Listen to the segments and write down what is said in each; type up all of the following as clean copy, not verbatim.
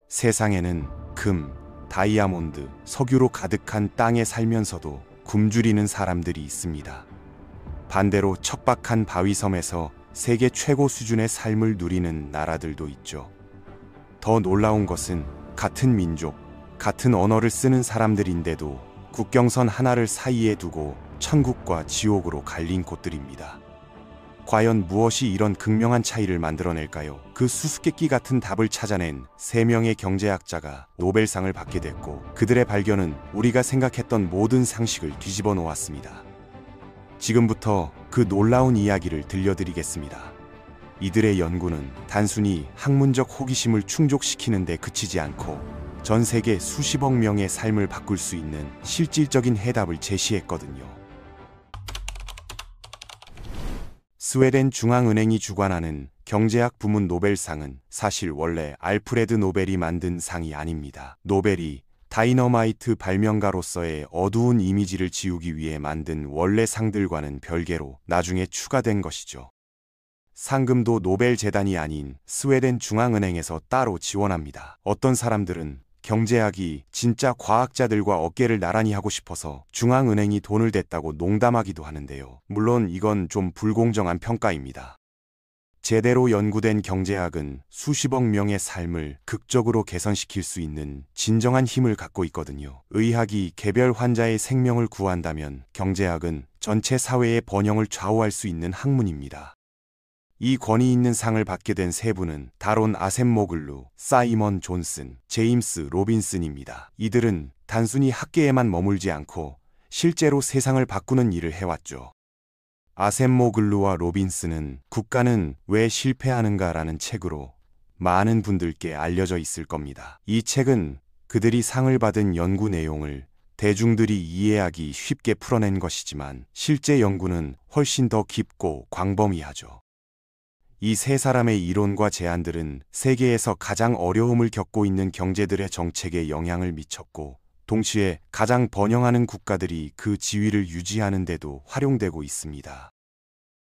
세상에는 금, 다이아몬드, 석유로 가득한 땅에 살면서도 굶주리는 사람들이 있습니다. 반대로 척박한 바위섬에서 세계 최고 수준의 삶을 누리는 나라들도 있죠. 더 놀라운 것은 같은 민족, 같은 언어를 쓰는 사람들인데도 국경선 하나를 사이에 두고 천국과 지옥으로 갈린 곳들입니다. 과연 무엇이 이런 극명한 차이를 만들어낼까요? 그 수수께끼 같은 답을 찾아낸 3명의 경제학자가 노벨상을 받게 됐고, 그들의 발견은 우리가 생각했던 모든 상식을 뒤집어 놓았습니다. 지금부터 그 놀라운 이야기를 들려드리겠습니다. 이들의 연구는 단순히 학문적 호기심을 충족시키는 데 그치지 않고 전 세계 수십억 명의 삶을 바꿀 수 있는 실질적인 해답을 제시했거든요. 스웨덴 중앙은행이 주관하는 경제학 부문 노벨상은 사실 원래 알프레드 노벨이 만든 상이 아닙니다. 노벨이 다이너마이트 발명가로서의 어두운 이미지를 지우기 위해 만든 원래 상들과는 별개로 나중에 추가된 것이죠. 상금도 노벨 재단이 아닌 스웨덴 중앙은행에서 따로 지원합니다. 어떤 사람들은 경제학이 진짜 과학자들과 어깨를 나란히 하고 싶어서 중앙은행이 돈을 댔다고 농담하기도 하는데요. 물론 이건 좀 불공정한 평가입니다. 제대로 연구된 경제학은 수십억 명의 삶을 극적으로 개선시킬 수 있는 진정한 힘을 갖고 있거든요. 의학이 개별 환자의 생명을 구한다면 경제학은 전체 사회의 번영을 좌우할 수 있는 학문입니다. 이 권위 있는 상을 받게 된 3분은 다론 아셈모글루, 사이먼 존슨, 제임스 로빈슨입니다. 이들은 단순히 학계에만 머물지 않고 실제로 세상을 바꾸는 일을 해왔죠. 아셈모글루와 로빈슨은 국가는 왜 실패하는가라는 책으로 많은 분들께 알려져 있을 겁니다. 이 책은 그들이 상을 받은 연구 내용을 대중들이 이해하기 쉽게 풀어낸 것이지만 실제 연구는 훨씬 더 깊고 광범위하죠. 이 3사람의 이론과 제안들은 세계에서 가장 어려움을 겪고 있는 경제들의 정책에 영향을 미쳤고, 동시에 가장 번영하는 국가들이 그 지위를 유지하는 데도 활용되고 있습니다.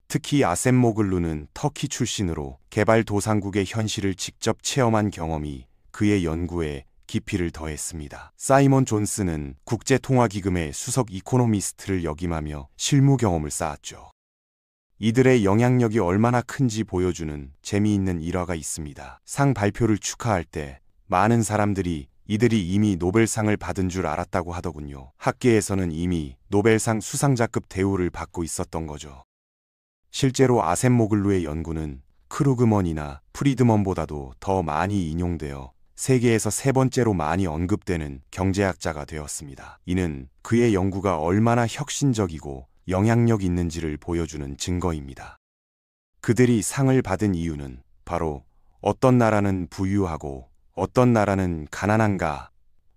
특히 아셈모글루는 터키 출신으로 개발도상국의 현실을 직접 체험한 경험이 그의 연구에 깊이를 더했습니다. 사이먼 존슨은 국제통화기금의 수석 이코노미스트를 역임하며 실무 경험을 쌓았죠. 이들의 영향력이 얼마나 큰지 보여주는 재미있는 일화가 있습니다. 상 발표를 축하할 때 많은 사람들이 이들이 이미 노벨상을 받은 줄 알았다고 하더군요. 학계에서는 이미 노벨상 수상자급 대우를 받고 있었던 거죠. 실제로 아셈모글루의 연구는 크루그먼이나 프리드먼보다도 더 많이 인용되어 세계에서 3번째로 많이 언급되는 경제학자가 되었습니다. 이는 그의 연구가 얼마나 혁신적이고 영향력 있는지를 보여주는 증거입니다. 그들이 상을 받은 이유는 바로 어떤 나라는 부유하고 어떤 나라는 가난한가?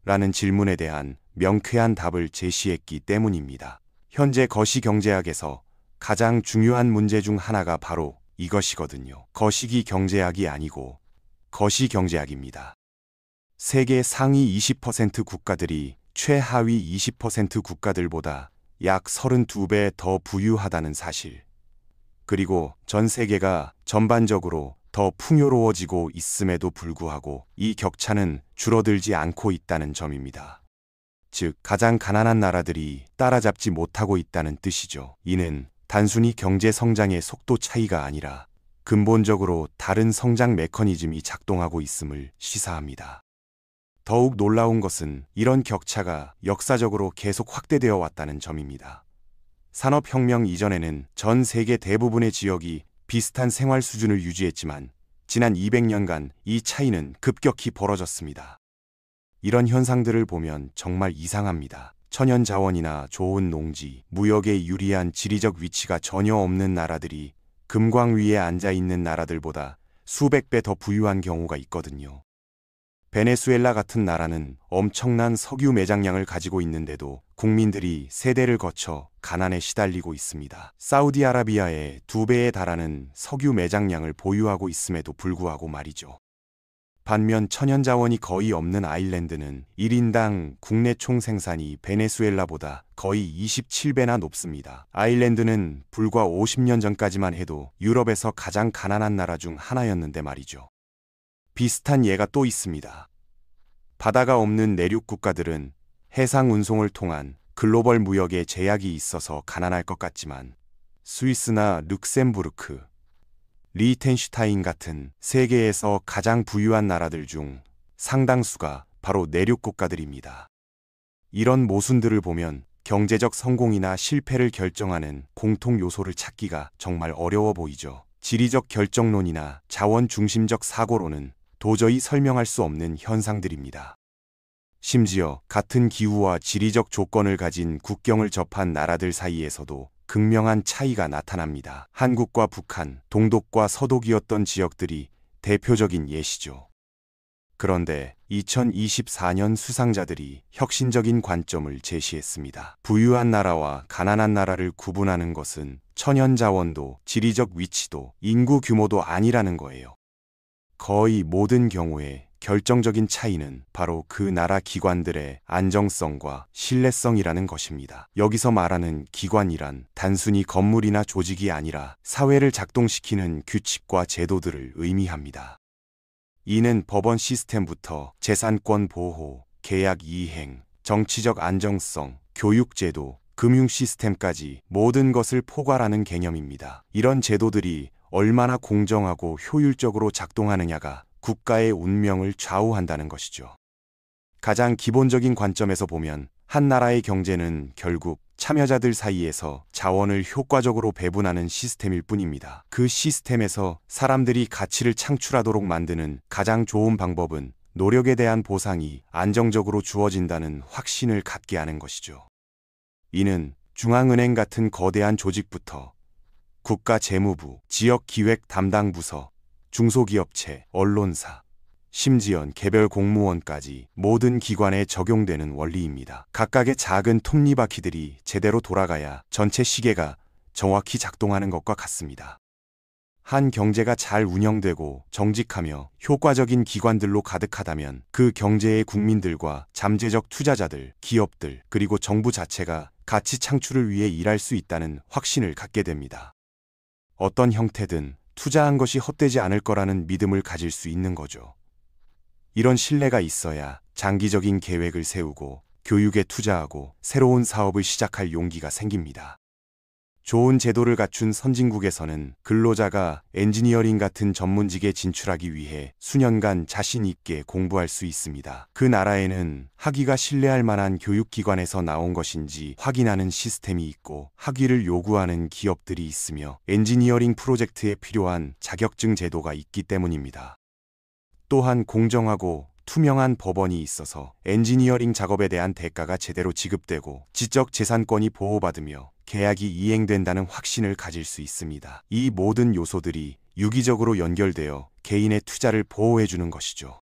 라는 질문에 대한 명쾌한 답을 제시했기 때문입니다. 현재 거시경제학에서 가장 중요한 문제 중 하나가 바로 이것이거든요. 거시기 경제학이 아니고 거시경제학입니다. 세계 상위 20% 국가들이 최하위 20% 국가들보다 약 32배 더 부유하다는 사실, 그리고 전 세계가 전반적으로 더 풍요로워지고 있음에도 불구하고 이 격차는 줄어들지 않고 있다는 점입니다. 즉, 가장 가난한 나라들이 따라잡지 못하고 있다는 뜻이죠. 이는 단순히 경제 성장의 속도 차이가 아니라 근본적으로 다른 성장 메커니즘이 작동하고 있음을 시사합니다. 더욱 놀라운 것은 이런 격차가 역사적으로 계속 확대되어 왔다는 점입니다. 산업혁명 이전에는 전 세계 대부분의 지역이 비슷한 생활 수준을 유지했지만 지난 200년간 이 차이는 급격히 벌어졌습니다. 이런 현상들을 보면 정말 이상합니다. 천연자원이나 좋은 농지, 무역에 유리한 지리적 위치가 전혀 없는 나라들이 금광 위에 앉아 있는 나라들보다 수백 배 더 부유한 경우가 있거든요. 베네수엘라 같은 나라는 엄청난 석유 매장량을 가지고 있는데도 국민들이 세대를 거쳐 가난에 시달리고 있습니다. 사우디아라비아의 2배에 달하는 석유 매장량을 보유하고 있음에도 불구하고 말이죠. 반면 천연자원이 거의 없는 아일랜드는 1인당 국내 총생산이 베네수엘라보다 거의 27배나 높습니다. 아일랜드는 불과 50년 전까지만 해도 유럽에서 가장 가난한 나라 중 하나였는데 말이죠. 비슷한 예가 또 있습니다. 바다가 없는 내륙 국가들은 해상 운송을 통한 글로벌 무역에 제약이 있어서 가난할 것 같지만 스위스나 룩셈부르크, 리텐슈타인 같은 세계에서 가장 부유한 나라들 중 상당수가 바로 내륙 국가들입니다. 이런 모순들을 보면 경제적 성공이나 실패를 결정하는 공통 요소를 찾기가 정말 어려워 보이죠. 지리적 결정론이나 자원 중심적 사고로는 도저히 설명할 수 없는 현상들입니다. 심지어 같은 기후와 지리적 조건을 가진 국경을 접한 나라들 사이에서도 극명한 차이가 나타납니다. 한국과 북한, 동독과 서독이었던 지역들이 대표적인 예시죠. 그런데 2024년 수상자들이 혁신적인 관점을 제시했습니다. 부유한 나라와 가난한 나라를 구분하는 것은 천연 자원도, 지리적 위치도, 인구 규모도 아니라는 거예요. 거의 모든 경우에 결정적인 차이는 바로 그 나라 기관들의 안정성과 신뢰성이라는 것입니다. 여기서 말하는 기관이란 단순히 건물이나 조직이 아니라 사회를 작동시키는 규칙과 제도들을 의미합니다. 이는 법원 시스템부터 재산권 보호, 계약 이행, 정치적 안정성, 교육제도, 금융 시스템까지 모든 것을 포괄하는 개념입니다. 이런 제도들이 얼마나 공정하고 효율적으로 작동하느냐가 국가의 운명을 좌우한다는 것이죠. 가장 기본적인 관점에서 보면 한 나라의 경제는 결국 참여자들 사이에서 자원을 효과적으로 배분하는 시스템일 뿐입니다. 그 시스템에서 사람들이 가치를 창출하도록 만드는 가장 좋은 방법은 노력에 대한 보상이 안정적으로 주어진다는 확신을 갖게 하는 것이죠. 이는 중앙은행 같은 거대한 조직부터 국가재무부, 지역기획 담당 부서, 중소기업체, 언론사, 심지어 개별 공무원까지 모든 기관에 적용되는 원리입니다. 각각의 작은 톱니바퀴들이 제대로 돌아가야 전체 시계가 정확히 작동하는 것과 같습니다. 한 경제가 잘 운영되고 정직하며 효과적인 기관들로 가득하다면 그 경제의 국민들과 잠재적 투자자들, 기업들, 그리고 정부 자체가 가치 창출을 위해 일할 수 있다는 확신을 갖게 됩니다. 어떤 형태든 투자한 것이 헛되지 않을 거라는 믿음을 가질 수 있는 거죠. 이런 신뢰가 있어야 장기적인 계획을 세우고 교육에 투자하고 새로운 사업을 시작할 용기가 생깁니다. 좋은 제도를 갖춘 선진국에서는 근로자가 엔지니어링 같은 전문직에 진출하기 위해 수년간 자신 있게 공부할 수 있습니다. 그 나라에는 학위가 신뢰할 만한 교육기관에서 나온 것인지 확인하는 시스템이 있고 학위를 요구하는 기업들이 있으며 엔지니어링 프로젝트에 필요한 자격증 제도가 있기 때문입니다. 또한 공정하고 투명한 법원이 있어서 엔지니어링 작업에 대한 대가가 제대로 지급되고 지적 재산권이 보호받으며 계약이 이행된다는 확신을 가질 수 있습니다. 이 모든 요소들이 유기적으로 연결되어 개인의 투자를 보호해주는 것이죠.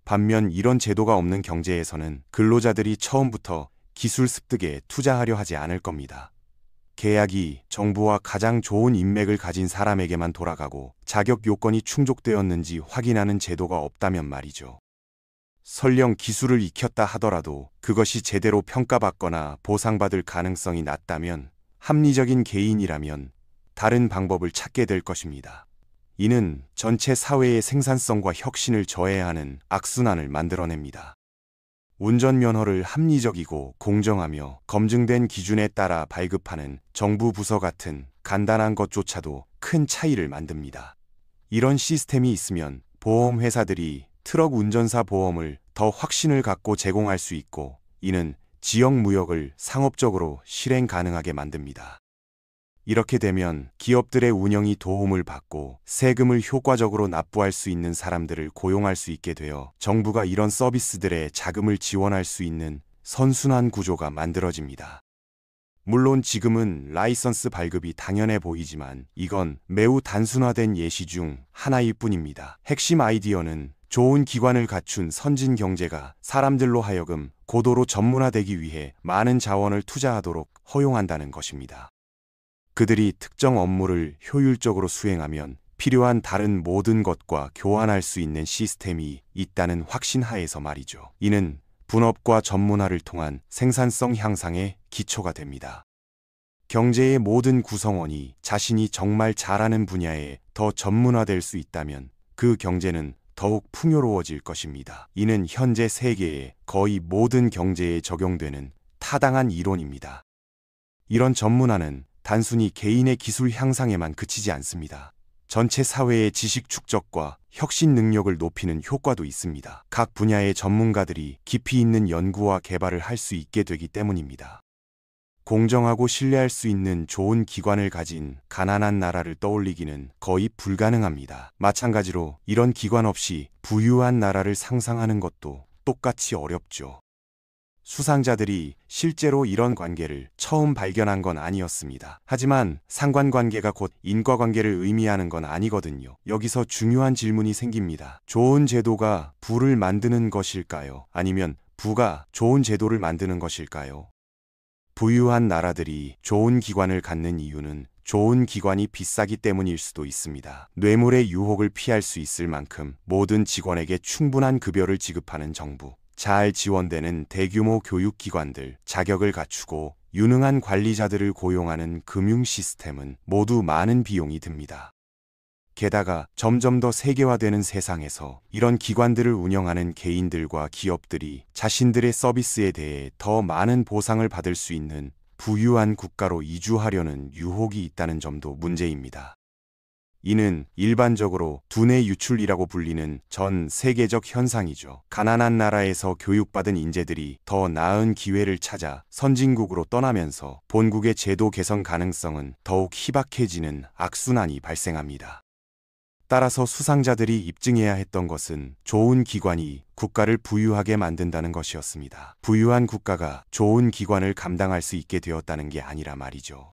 반면 이런 제도가 없는 경제에서는 근로자들이 처음부터 기술 습득에 투자하려 하지 않을 겁니다. 계약이 정부와 가장 좋은 인맥을 가진 사람에게만 돌아가고 자격 요건이 충족되었는지 확인하는 제도가 없다면 말이죠. 설령 기술을 익혔다 하더라도 그것이 제대로 평가받거나 보상받을 가능성이 낮다면 합리적인 개인이라면 다른 방법을 찾게 될 것입니다. 이는 전체 사회의 생산성과 혁신을 저해하는 악순환을 만들어냅니다. 운전면허를 합리적이고 공정하며 검증된 기준에 따라 발급하는 정부 부서 같은 간단한 것조차도 큰 차이를 만듭니다. 이런 시스템이 있으면 보험회사들이 트럭 운전사 보험을 더 확신을 갖고 제공할 수 있고 이는 지역 무역을 상업적으로 실행 가능하게 만듭니다. 이렇게 되면 기업들의 운영이 도움을 받고 세금을 효과적으로 납부할 수 있는 사람들을 고용할 수 있게 되어 정부가 이런 서비스들의 자금을 지원할 수 있는 선순환 구조가 만들어집니다. 물론 지금은 라이선스 발급이 당연해 보이지만 이건 매우 단순화된 예시 중 하나일 뿐입니다. 핵심 아이디어는 좋은 기관을 갖춘 선진 경제가 사람들로 하여금 고도로 전문화되기 위해 많은 자원을 투자하도록 허용한다는 것입니다. 그들이 특정 업무를 효율적으로 수행하면 필요한 다른 모든 것과 교환할 수 있는 시스템이 있다는 확신 하에서 말이죠. 이는 분업과 전문화를 통한 생산성 향상의 기초가 됩니다. 경제의 모든 구성원이 자신이 정말 잘하는 분야에 더 전문화될 수 있다면 그 경제는 더욱 풍요로워질 것입니다. 이는 현재 세계의 거의 모든 경제에 적용되는 타당한 이론입니다. 이런 전문화는 단순히 개인의 기술 향상에만 그치지 않습니다. 전체 사회의 지식 축적과 혁신 능력을 높이는 효과도 있습니다. 각 분야의 전문가들이 깊이 있는 연구와 개발을 할 수 있게 되기 때문입니다. 공정하고 신뢰할 수 있는 좋은 기관을 가진 가난한 나라를 떠올리기는 거의 불가능합니다. 마찬가지로 이런 기관 없이 부유한 나라를 상상하는 것도 똑같이 어렵죠. 수상자들이 실제로 이런 관계를 처음 발견한 건 아니었습니다. 하지만 상관관계가 곧 인과관계를 의미하는 건 아니거든요. 여기서 중요한 질문이 생깁니다. 좋은 제도가 부를 만드는 것일까요? 아니면 부가 좋은 제도를 만드는 것일까요? 부유한 나라들이 좋은 기관을 갖는 이유는 좋은 기관이 비싸기 때문일 수도 있습니다. 뇌물의 유혹을 피할 수 있을 만큼 모든 직원에게 충분한 급여를 지급하는 정부, 잘 지원되는 대규모 교육기관들, 자격을 갖추고 유능한 관리자들을 고용하는 금융 시스템은 모두 많은 비용이 듭니다. 게다가 점점 더 세계화되는 세상에서 이런 기관들을 운영하는 개인들과 기업들이 자신들의 서비스에 대해 더 많은 보상을 받을 수 있는 부유한 국가로 이주하려는 유혹이 있다는 점도 문제입니다. 이는 일반적으로 두뇌 유출이라고 불리는 전 세계적 현상이죠. 가난한 나라에서 교육받은 인재들이 더 나은 기회를 찾아 선진국으로 떠나면서 본국의 제도 개선 가능성은 더욱 희박해지는 악순환이 발생합니다. 따라서 수상자들이 입증해야 했던 것은 좋은 기관이 국가를 부유하게 만든다는 것이었습니다. 부유한 국가가 좋은 기관을 감당할 수 있게 되었다는 게 아니라 말이죠.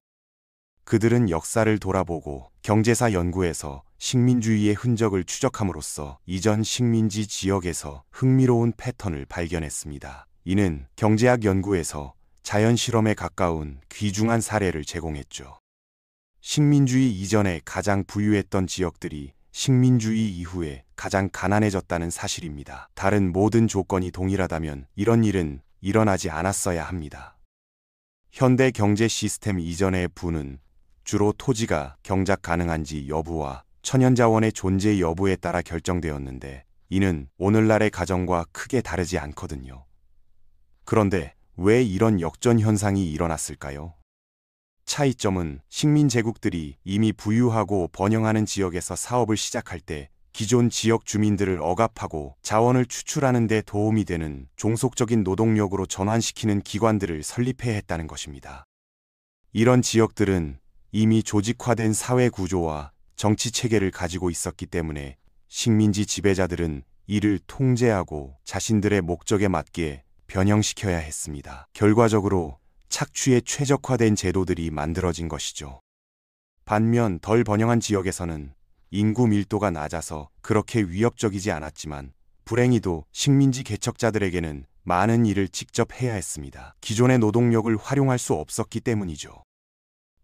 그들은 역사를 돌아보고 경제사 연구에서 식민주의의 흔적을 추적함으로써 이전 식민지 지역에서 흥미로운 패턴을 발견했습니다. 이는 경제학 연구에서 자연 실험에 가까운 귀중한 사례를 제공했죠. 식민주의 이전에 가장 부유했던 지역들이 식민주의 이후에 가장 가난해졌다는 사실입니다. 다른 모든 조건이 동일하다면 이런 일은 일어나지 않았어야 합니다. 현대 경제 시스템 이전의 부는 주로 토지가 경작 가능한지 여부와 천연자원의 존재 여부에 따라 결정되었는데 이는 오늘날의 가정과 크게 다르지 않거든요. 그런데 왜 이런 역전 현상이 일어났을까요? 차이점은 식민 제국들이 이미 부유하고 번영하는 지역에서 사업을 시작할 때 기존 지역 주민들을 억압하고 자원을 추출하는 데 도움이 되는 종속적인 노동력으로 전환시키는 기관들을 설립해야 했다는 것입니다. 이런 지역들은 이미 조직화된 사회 구조와 정치 체계를 가지고 있었기 때문에 식민지 지배자들은 이를 통제하고 자신들의 목적에 맞게 변형시켜야 했습니다. 결과적으로 착취에 최적화된 제도들이 만들어진 것이죠. 반면 덜 번영한 지역에서는 인구 밀도가 낮아서 그렇게 위협적이지 않았지만 불행히도 식민지 개척자들에게는 많은 일을 직접 해야 했습니다. 기존의 노동력을 활용할 수 없었기 때문이죠.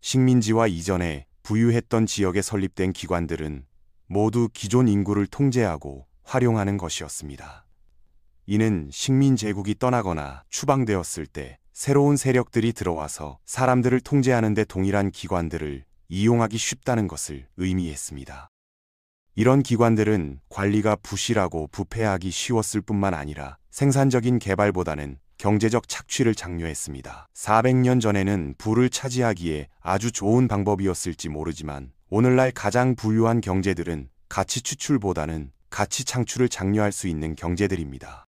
식민지화 이전에 부유했던 지역에 설립된 기관들은 모두 기존 인구를 통제하고 활용하는 것이었습니다. 이는 식민 제국이 떠나거나 추방되었을 때 새로운 세력들이 들어와서 사람들을 통제하는 데 동일한 기관들을 이용하기 쉽다는 것을 의미했습니다. 이런 기관들은 관리가 부실하고 부패하기 쉬웠을 뿐만 아니라 생산적인 개발보다는 경제적 착취를 장려했습니다. 400년 전에는 부를 차지하기에 아주 좋은 방법이었을지 모르지만 오늘날 가장 부유한 경제들은 가치 추출보다는 가치 창출을 장려할 수 있는 경제들입니다.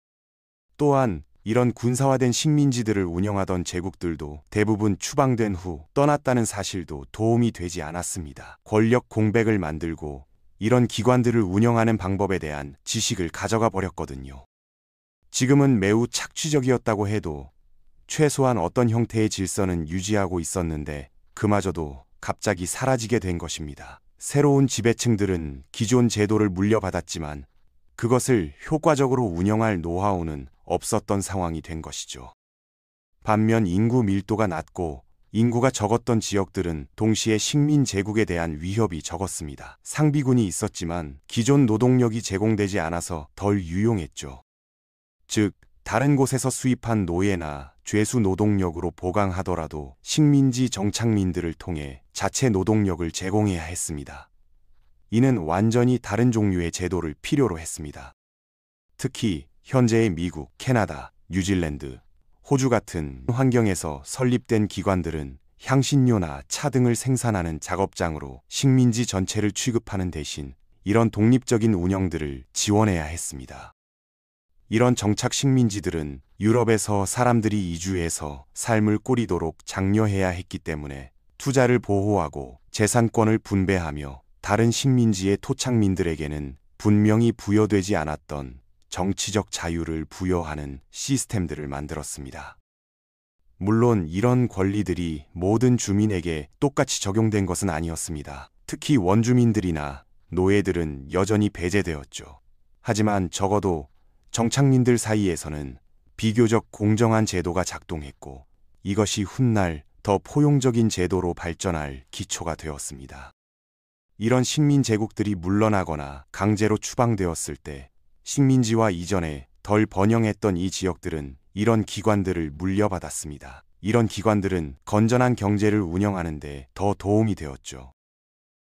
또한 이런 군사화된 식민지들을 운영하던 제국들도 대부분 추방된 후 떠났다는 사실도 도움이 되지 않았습니다. 권력 공백을 만들고 이런 기관들을 운영하는 방법에 대한 지식을 가져가 버렸거든요. 지금은 매우 착취적이었다고 해도 최소한 어떤 형태의 질서는 유지하고 있었는데 그마저도 갑자기 사라지게 된 것입니다. 새로운 지배층들은 기존 제도를 물려받았지만 그것을 효과적으로 운영할 노하우는 없었던 상황이 된 것이죠. 반면 인구 밀도가 낮고 인구가 적었던 지역들은 동시에 식민 제국에 대한 위협이 적었습니다. 상비군이 있었지만 기존 노동력이 제공되지 않아서 덜 유용했죠. 즉, 다른 곳에서 수입한 노예나 죄수 노동력으로 보강하더라도 식민지 정착민들을 통해 자체 노동력을 제공해야 했습니다. 이는 완전히 다른 종류의 제도를 필요로 했습니다. 특히 현재의 미국, 캐나다, 뉴질랜드, 호주 같은 환경에서 설립된 기관들은 향신료나 차 등을 생산하는 작업장으로 식민지 전체를 취급하는 대신 이런 독립적인 운영들을 지원해야 했습니다. 이런 정착 식민지들은 유럽에서 사람들이 이주해서 삶을 꾸리도록 장려해야 했기 때문에 투자를 보호하고 재산권을 분배하며 다른 식민지의 토착민들에게는 분명히 부여되지 않았던 정치적 자유를 부여하는 시스템들을 만들었습니다. 물론 이런 권리들이 모든 주민에게 똑같이 적용된 것은 아니었습니다. 특히 원주민들이나 노예들은 여전히 배제되었죠. 하지만 적어도 정착민들 사이에서는 비교적 공정한 제도가 작동했고 이것이 훗날 더 포용적인 제도로 발전할 기초가 되었습니다. 이런 식민 제국들이 물러나거나 강제로 추방되었을 때 식민지화 이전에 덜 번영했던 이 지역들은 이런 기관들을 물려받았습니다. 이런 기관들은 건전한 경제를 운영하는 데 더 도움이 되었죠.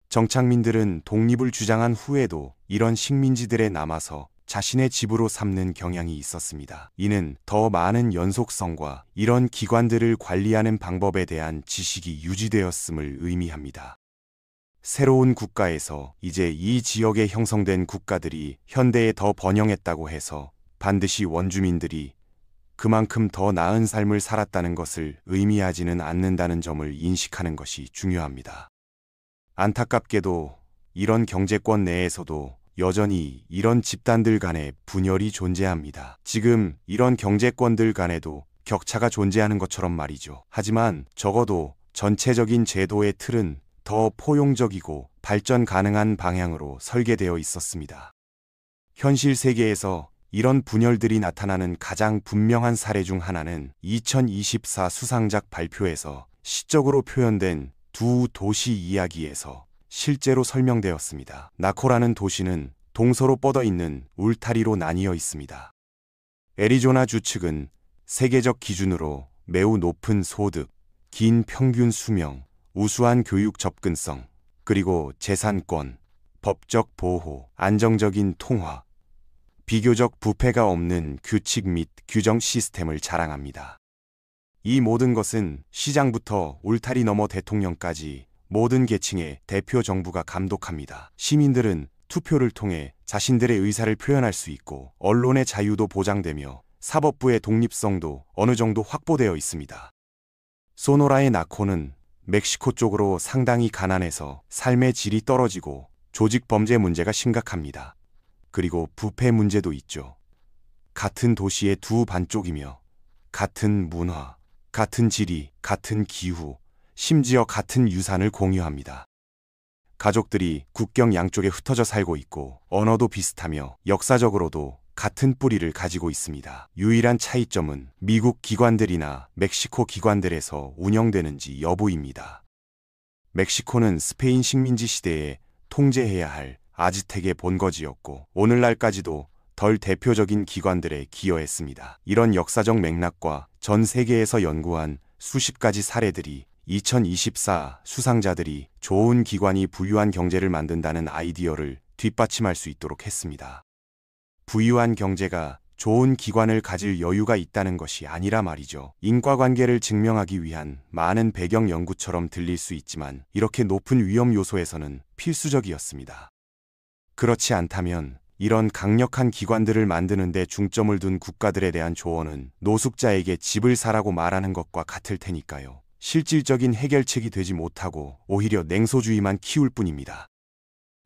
정착민들은 독립을 주장한 후에도 이런 식민지들에 남아서 자신의 집으로 삼는 경향이 있었습니다. 이는 더 많은 연속성과 이런 기관들을 관리하는 방법에 대한 지식이 유지되었음을 의미합니다. 새로운 국가에서 이제 이 지역에 형성된 국가들이 현대에 더 번영했다고 해서 반드시 원주민들이 그만큼 더 나은 삶을 살았다는 것을 의미하지는 않는다는 점을 인식하는 것이 중요합니다. 안타깝게도 이런 경제권 내에서도 여전히 이런 집단들 간의 분열이 존재합니다. 지금 이런 경제권들 간에도 격차가 존재하는 것처럼 말이죠. 하지만 적어도 전체적인 제도의 틀은 더 포용적이고 발전 가능한 방향으로 설계되어 있었습니다. 현실 세계에서 이런 분열들이 나타나는 가장 분명한 사례 중 하나는 2024 수상작 발표에서 시적으로 표현된 두 도시 이야기에서 실제로 설명되었습니다. 나코라는 도시는 동서로 뻗어 있는 울타리로 나뉘어 있습니다. 애리조나주 측은 세계적 기준으로 매우 높은 소득, 긴 평균 수명, 우수한 교육 접근성, 그리고 재산권, 법적 보호, 안정적인 통화, 비교적 부패가 없는 규칙 및 규정 시스템을 자랑합니다. 이 모든 것은 시장부터 울타리 너머 대통령까지 모든 계층의 대표 정부가 감독합니다. 시민들은 투표를 통해 자신들의 의사를 표현할 수 있고 언론의 자유도 보장되며 사법부의 독립성도 어느 정도 확보되어 있습니다. 소노라의 나코는 멕시코 쪽으로 상당히 가난해서 삶의 질이 떨어지고 조직 범죄 문제가 심각합니다. 그리고 부패 문제도 있죠. 같은 도시의 두 반쪽이며 같은 문화, 같은 지리, 같은 기후, 심지어 같은 유산을 공유합니다. 가족들이 국경 양쪽에 흩어져 살고 있고 언어도 비슷하며 역사적으로도 같은 뿌리를 가지고 있습니다. 유일한 차이점은 미국 기관들이나 멕시코 기관들에서 운영되는지 여부입니다. 멕시코는 스페인 식민지 시대에 통제해야 할 아즈텍의 본거지였고 오늘날까지도 덜 대표적인 기관들에 기여했습니다. 이런 역사적 맥락과 전 세계에서 연구한 수십 가지 사례들이 2024 수상자들이 좋은 기관이 부유한 경제를 만든다는 아이디어를 뒷받침할 수 있도록 했습니다. 부유한 경제가 좋은 기관을 가질 여유가 있다는 것이 아니라 말이죠. 인과관계를 증명하기 위한 많은 배경 연구처럼 들릴 수 있지만 이렇게 높은 위험 요소에서는 필수적이었습니다. 그렇지 않다면 이런 강력한 기관들을 만드는 데 중점을 둔 국가들에 대한 조언은 노숙자에게 집을 사라고 말하는 것과 같을 테니까요. 실질적인 해결책이 되지 못하고 오히려 냉소주의만 키울 뿐입니다.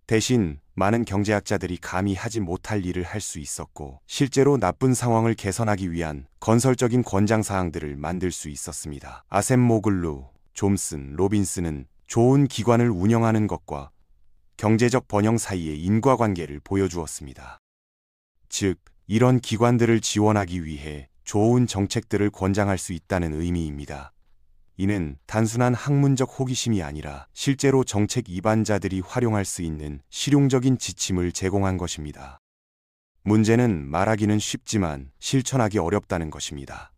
대신 많은 경제학자들이 감히 하지 못할 일을 할 수 있었고 실제로 나쁜 상황을 개선하기 위한 건설적인 권장사항들을 만들 수 있었습니다. 아셈모글루, 좀슨, 로빈슨은 좋은 기관을 운영하는 것과 경제적 번영 사이의 인과관계를 보여주었습니다. 즉, 이런 기관들을 지원하기 위해 좋은 정책들을 권장할 수 있다는 의미입니다. 이는 단순한 학문적 호기심이 아니라 실제로 정책 입안자들이 활용할 수 있는 실용적인 지침을 제공한 것입니다. 문제는 말하기는 쉽지만 실천하기 어렵다는 것입니다.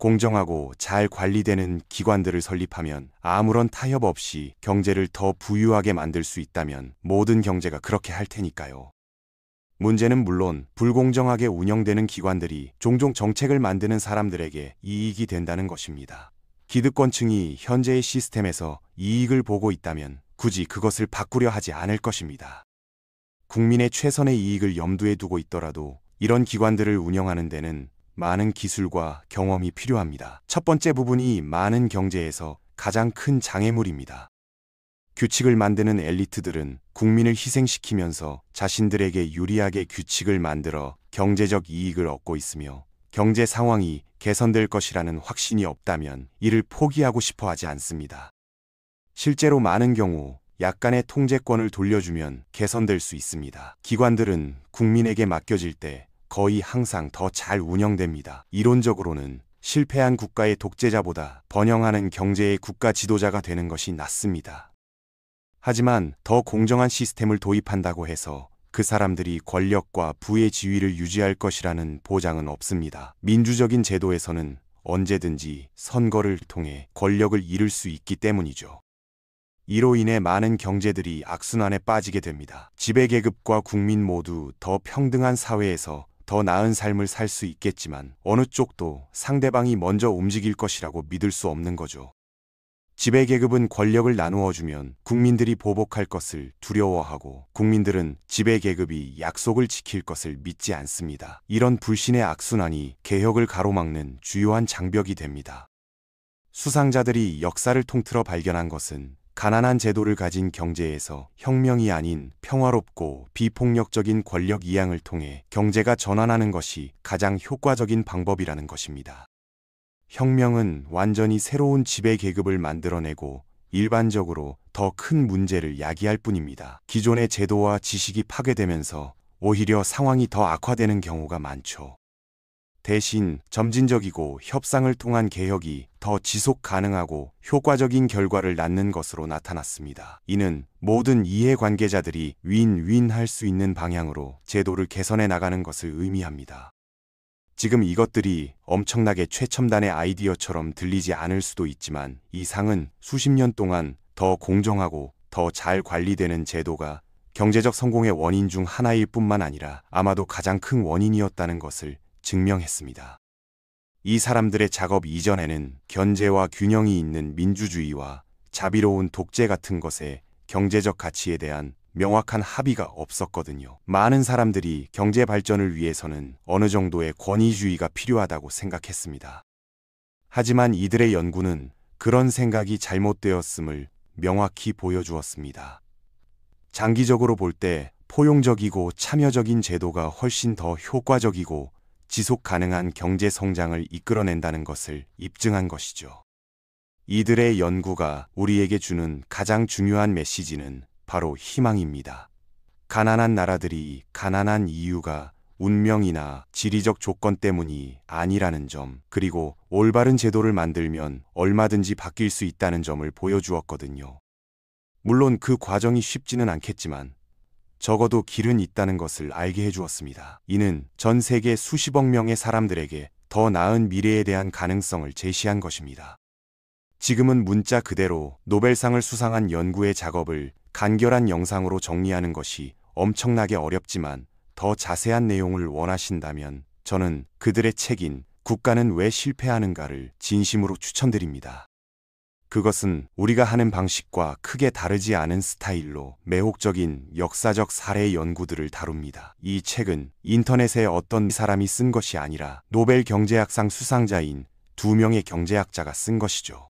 공정하고 잘 관리되는 기관들을 설립하면 아무런 타협 없이 경제를 더 부유하게 만들 수 있다면 모든 경제가 그렇게 할 테니까요. 문제는 물론 불공정하게 운영되는 기관들이 종종 정책을 만드는 사람들에게 이익이 된다는 것입니다. 기득권층이 현재의 시스템에서 이익을 보고 있다면 굳이 그것을 바꾸려 하지 않을 것입니다. 국민의 최선의 이익을 염두에 두고 있더라도 이런 기관들을 운영하는 데는 많은 기술과 경험이 필요합니다. 첫 번째 부분이 많은 경제에서 가장 큰 장애물입니다. 규칙을 만드는 엘리트들은 국민을 희생시키면서 자신들에게 유리하게 규칙을 만들어 경제적 이익을 얻고 있으며 경제 상황이 개선될 것이라는 확신이 없다면 이를 포기하고 싶어 하지 않습니다. 실제로 많은 경우 약간의 통제권을 돌려주면 개선될 수 있습니다. 기관들은 국민에게 맡겨질 때 거의 항상 더 잘 운영됩니다. 이론적으로는 실패한 국가의 독재자보다 번영하는 경제의 국가 지도자가 되는 것이 낫습니다. 하지만 더 공정한 시스템을 도입한다고 해서 그 사람들이 권력과 부의 지위를 유지할 것이라는 보장은 없습니다. 민주적인 제도에서는 언제든지 선거를 통해 권력을 잃을 수 있기 때문이죠. 이로 인해 많은 경제들이 악순환에 빠지게 됩니다. 지배계급과 국민 모두 더 평등한 사회에서 더 나은 삶을 살 수 있겠지만 어느 쪽도 상대방이 먼저 움직일 것이라고 믿을 수 없는 거죠. 지배계급은 권력을 나누어 주면 국민들이 보복할 것을 두려워하고 국민들은 지배계급이 약속을 지킬 것을 믿지 않습니다. 이런 불신의 악순환이 개혁을 가로막는 주요한 장벽이 됩니다. 수상자들이 역사를 통틀어 발견한 것은 가난한 제도를 가진 경제에서 혁명이 아닌 평화롭고 비폭력적인 권력 이양을 통해 경제가 전환하는 것이 가장 효과적인 방법이라는 것입니다. 혁명은 완전히 새로운 지배계급을 만들어내고 일반적으로 더 큰 문제를 야기할 뿐입니다. 기존의 제도와 지식이 파괴되면서 오히려 상황이 더 악화되는 경우가 많죠. 대신 점진적이고 협상을 통한 개혁이 더 지속 가능하고 효과적인 결과를 낳는 것으로 나타났습니다. 이는 모든 이해관계자들이 윈윈할 수 있는 방향으로 제도를 개선해 나가는 것을 의미합니다. 지금 이것들이 엄청나게 최첨단의 아이디어처럼 들리지 않을 수도 있지만 이 상은 수십 년 동안 더 공정하고 더 잘 관리되는 제도가 경제적 성공의 원인 중 하나일 뿐만 아니라 아마도 가장 큰 원인이었다는 것을 증명했습니다. 이 사람들의 작업 이전에는 견제와 균형이 있는 민주주의와 자비로운 독재 같은 것에 경제적 가치에 대한 명확한 합의가 없었거든요. 많은 사람들이 경제 발전을 위해서는 어느 정도의 권위주의가 필요하다고 생각했습니다. 하지만 이들의 연구는 그런 생각이 잘못되었음을 명확히 보여주었습니다. 장기적으로 볼 때 포용적이고 참여적인 제도가 훨씬 더 효과적이고 지속 가능한 경제 성장을 이끌어낸다는 것을 입증한 것이죠. 이들의 연구가 우리에게 주는 가장 중요한 메시지는 바로 희망입니다. 가난한 나라들이 가난한 이유가 운명이나 지리적 조건 때문이 아니라는 점, 그리고 올바른 제도를 만들면 얼마든지 바뀔 수 있다는 점을 보여주었거든요. 물론 그 과정이 쉽지는 않겠지만 적어도 길은 있다는 것을 알게 해주었습니다. 이는 전 세계 수십억 명의 사람들에게 더 나은 미래에 대한 가능성을 제시한 것입니다. 지금은 문자 그대로 노벨상을 수상한 연구의 작업을 간결한 영상으로 정리하는 것이 엄청나게 어렵지만 더 자세한 내용을 원하신다면 저는 그들의 책인 국가는 왜 실패하는가를 진심으로 추천드립니다. 그것은 우리가 하는 방식과 크게 다르지 않은 스타일로 매혹적인 역사적 사례 연구들을 다룹니다. 이 책은 인터넷에 어떤 사람이 쓴 것이 아니라 노벨 경제학상 수상자인 2명의 경제학자가 쓴 것이죠.